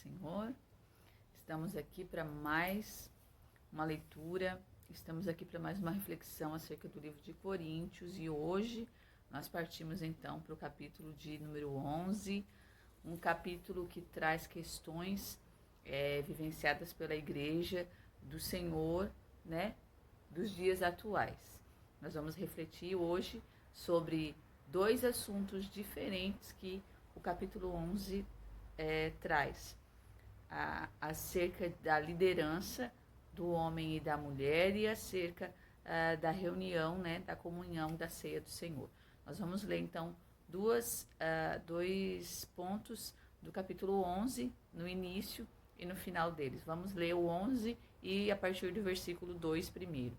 Senhor. Estamos aqui para mais uma leitura, estamos aqui para mais uma reflexão acerca do livro de Coríntios e hoje nós partimos então para o capítulo de número 11, um capítulo que traz questões vivenciadas pela Igreja do Senhor, né, dos dias atuais. Nós vamos refletir hoje sobre dois assuntos diferentes que o capítulo 11 traz. Acerca da liderança do homem e da mulher e acerca da reunião, né, da comunhão da ceia do Senhor. Nós vamos ler então dois pontos do capítulo 11, no início e no final deles. Vamos ler o 11 e a partir do versículo 2 primeiro,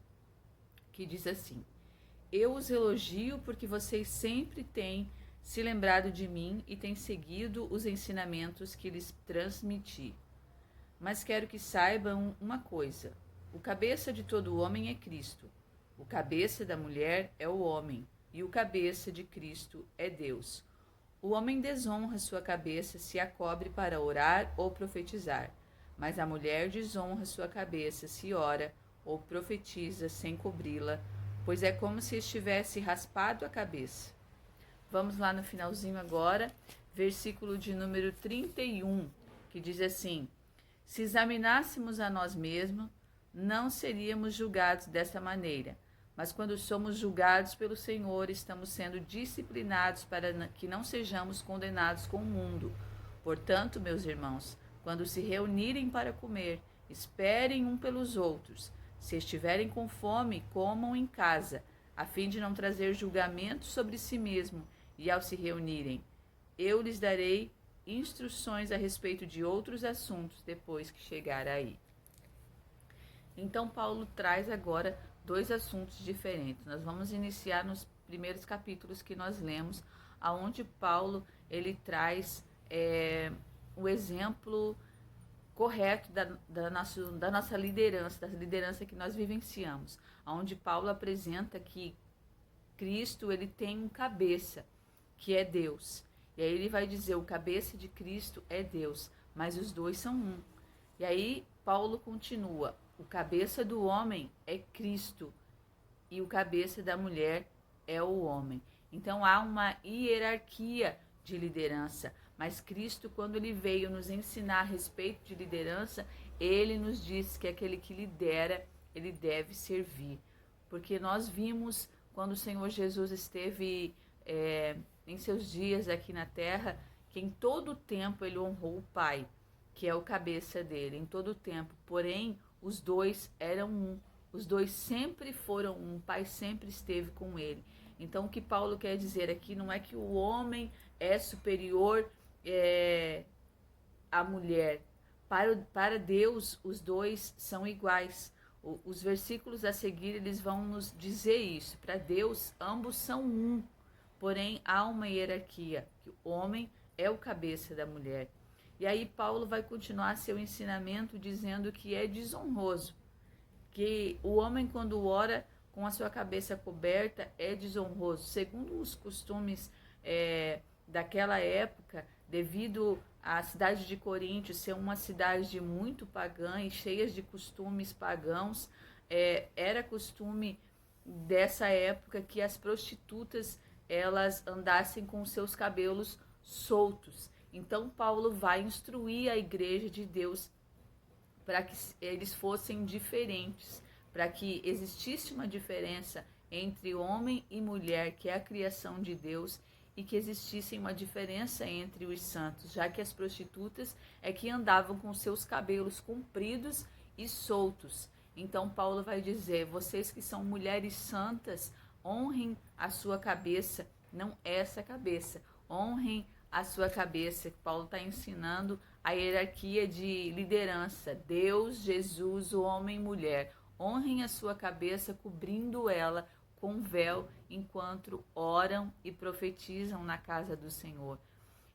que diz assim: Eu os elogio porque vocês sempre têm se lembrado de mim e têm seguido os ensinamentos que lhes transmiti. Mas quero que saibam uma coisa: o cabeça de todo homem é Cristo, o cabeça da mulher é o homem, e o cabeça de Cristo é Deus. O homem desonra sua cabeça se a cobre para orar ou profetizar, mas a mulher desonra sua cabeça se ora ou profetiza sem cobri-la, pois é como se estivesse raspado a cabeça. Vamos lá no finalzinho agora, versículo de número 31, que diz assim: Se examinássemos a nós mesmos, não seríamos julgados dessa maneira, mas quando somos julgados pelo Senhor, estamos sendo disciplinados para que não sejamos condenados com o mundo. Portanto, meus irmãos, quando se reunirem para comer, esperem um pelos outros. Se estiverem com fome, comam em casa, a fim de não trazer julgamento sobre si mesmo, e ao se reunirem, eu lhes darei instruções a respeito de outros assuntos depois que chegar aí. Então Paulo traz agora dois assuntos diferentes. Nós vamos iniciar nos primeiros capítulos que nós lemos, aonde Paulo ele traz o exemplo correto da nossa liderança, da liderança que nós vivenciamos, aonde Paulo apresenta que Cristo ele tem um cabeça, que é Deus. E aí ele vai dizer, o cabeça de Cristo é Deus, mas os dois são um. E aí Paulo continua, o cabeça do homem é Cristo e o cabeça da mulher é o homem. Então há uma hierarquia de liderança, mas Cristo, quando ele veio nos ensinar a respeito de liderança, ele nos disse que aquele que lidera, ele deve servir. Porque nós vimos, quando o Senhor Jesus esteve em seus dias aqui na terra, que em todo o tempo ele honrou o Pai, que é o cabeça dele, em todo o tempo. Porém, os dois eram um, os dois sempre foram um, o Pai sempre esteve com ele. Então, o que Paulo quer dizer aqui não é que o homem é superior à mulher. Para Deus, os dois são iguais. Os versículos a seguir, eles vão nos dizer isso. Para Deus, ambos são um. Porém, há uma hierarquia, que o homem é o cabeça da mulher. E aí Paulo vai continuar seu ensinamento dizendo que é desonroso, que o homem quando ora com a sua cabeça coberta é desonroso. Segundo os costumes daquela época, devido à cidade de Corinto ser uma cidade muito pagã e cheia de costumes pagãos, era costume dessa época que as prostitutas elas andassem com seus cabelos soltos. Então Paulo vai instruir a igreja de Deus para que eles fossem diferentes, para que existisse uma diferença entre homem e mulher, que é a criação de Deus, e que existisse uma diferença entre os santos, já que as prostitutas é que andavam com seus cabelos compridos e soltos. Então Paulo vai dizer, vocês que são mulheres santas, honrem a sua cabeça, não essa cabeça, honrem a sua cabeça. Paulo está ensinando a hierarquia de liderança, Deus, Jesus, o homem e mulher. Honrem a sua cabeça cobrindo ela com véu enquanto oram e profetizam na casa do Senhor.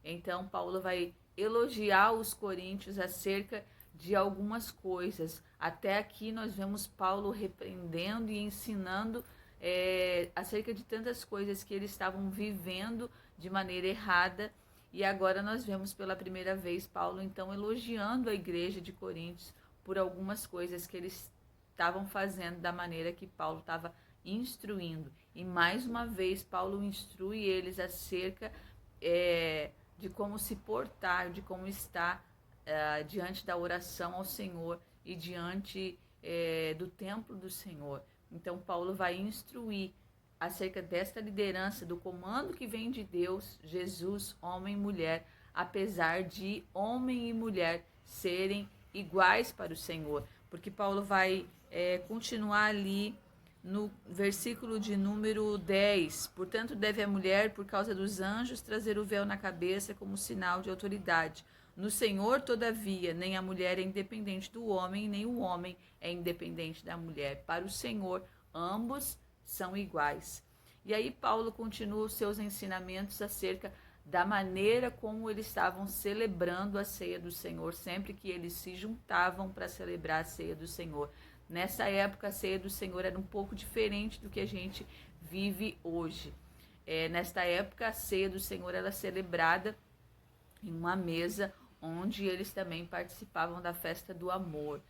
Então Paulo vai elogiar os coríntios acerca de algumas coisas. Até aqui nós vemos Paulo repreendendo e ensinando acerca de tantas coisas que eles estavam vivendo de maneira errada E agora nós vemos pela primeira vez Paulo então elogiando a igreja de Coríntios por algumas coisas que eles estavam fazendo da maneira que Paulo estava instruindo. E mais uma vez Paulo instrui eles acerca de como se portar, de como estar diante da oração ao Senhor e diante do templo do Senhor. Então Paulo vai instruir acerca desta liderança, do comando que vem de Deus, Jesus, homem e mulher, apesar de homem e mulher serem iguais para o Senhor. Porque Paulo vai continuar ali no versículo de número 10. Portanto, deve a mulher, por causa dos anjos, trazer o véu na cabeça como sinal de autoridade. No Senhor, todavia, nem a mulher é independente do homem, nem o homem é independente da mulher. Para o Senhor, ambos são iguais. E aí Paulo continua os seus ensinamentos acerca da maneira como eles estavam celebrando a ceia do Senhor, sempre que eles se juntavam para celebrar a ceia do Senhor. Nessa época, a ceia do Senhor era um pouco diferente do que a gente vive hoje. Nesta época, a ceia do Senhor era celebrada em uma mesa onde eles também participavam da festa do amor,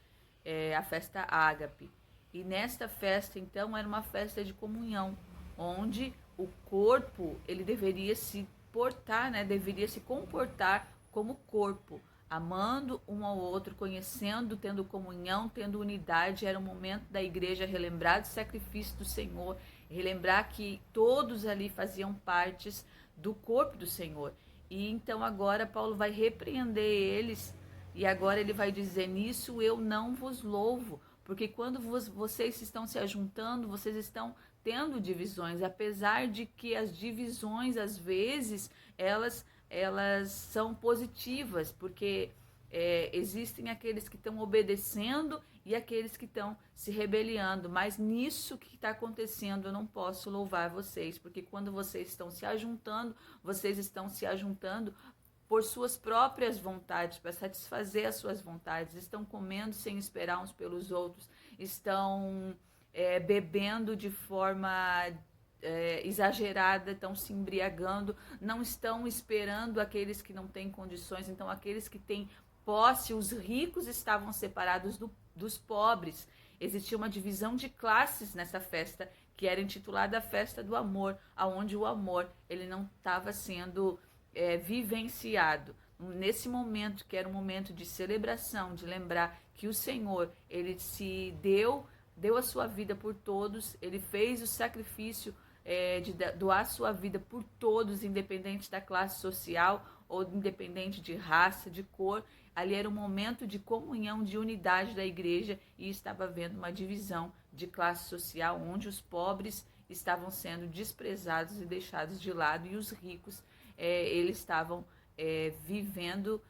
a festa ágape. E nesta festa, então, era uma festa de comunhão, onde o corpo ele deveria se portar, deveria se comportar como corpo, amando um ao outro, conhecendo, tendo comunhão, tendo unidade. Era o momento da igreja relembrar do sacrifício do Senhor, relembrar que todos ali faziam partes do corpo do Senhor. E então agora Paulo vai repreender eles, e agora ele vai dizer: nisso eu não vos louvo, porque quando vocês estão se ajuntando, vocês estão tendo divisões, apesar de que as divisões, às vezes, elas são positivas, porque existem aqueles que estão obedecendo e aqueles que estão se rebeliando, mas nisso que está acontecendo eu não posso louvar vocês, porque quando vocês estão se ajuntando, vocês estão se ajuntando por suas próprias vontades, para satisfazer as suas vontades, estão comendo sem esperar uns pelos outros, estão bebendo de forma exagerada, estão se embriagando, não estão esperando aqueles que não têm condições. Então aqueles que têm posse, os ricos estavam separados dos pobres. Existia uma divisão de classes nessa festa, que era intitulada a Festa do Amor, aonde o amor ele não estava sendo vivenciado. Nesse momento, que era um momento de celebração, de lembrar que o Senhor, ele se deu a sua vida por todos, ele fez o sacrifício de doar a sua vida por todos, independente da classe social ou independente de raça, de cor. Ali era um momento de comunhão, de unidade da igreja, e estava havendo uma divisão de classe social, onde os pobres estavam sendo desprezados e deixados de lado, e os ricos eles estavam vivendo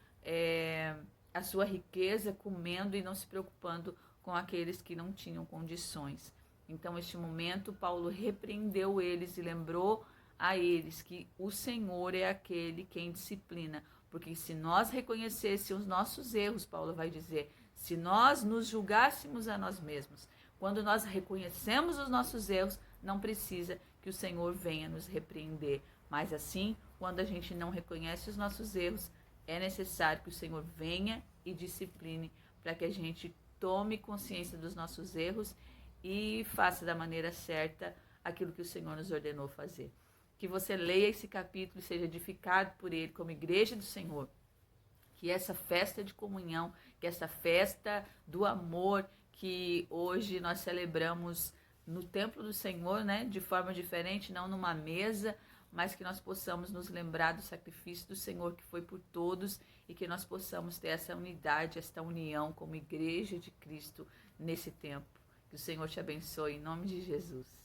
a sua riqueza, comendo e não se preocupando com aqueles que não tinham condições. Então, neste momento, Paulo repreendeu eles e lembrou a eles que o Senhor é aquele quem disciplina. Porque se nós reconhecêssemos os nossos erros, Paulo vai dizer, se nós nos julgássemos a nós mesmos, quando nós reconhecemos os nossos erros, não precisa que o Senhor venha nos repreender. Mas assim, quando a gente não reconhece os nossos erros, é necessário que o Senhor venha e discipline para que a gente tome consciência dos nossos erros e faça da maneira certa aquilo que o Senhor nos ordenou fazer. Que você leia esse capítulo e seja edificado por ele como igreja do Senhor. Que essa festa de comunhão, que essa festa do amor que hoje nós celebramos no templo do Senhor, de forma diferente, não numa mesa, mas que nós possamos nos lembrar do sacrifício do Senhor que foi por todos, e que nós possamos ter essa unidade, esta união como igreja de Cristo nesse tempo. Que o Senhor te abençoe em nome de Jesus.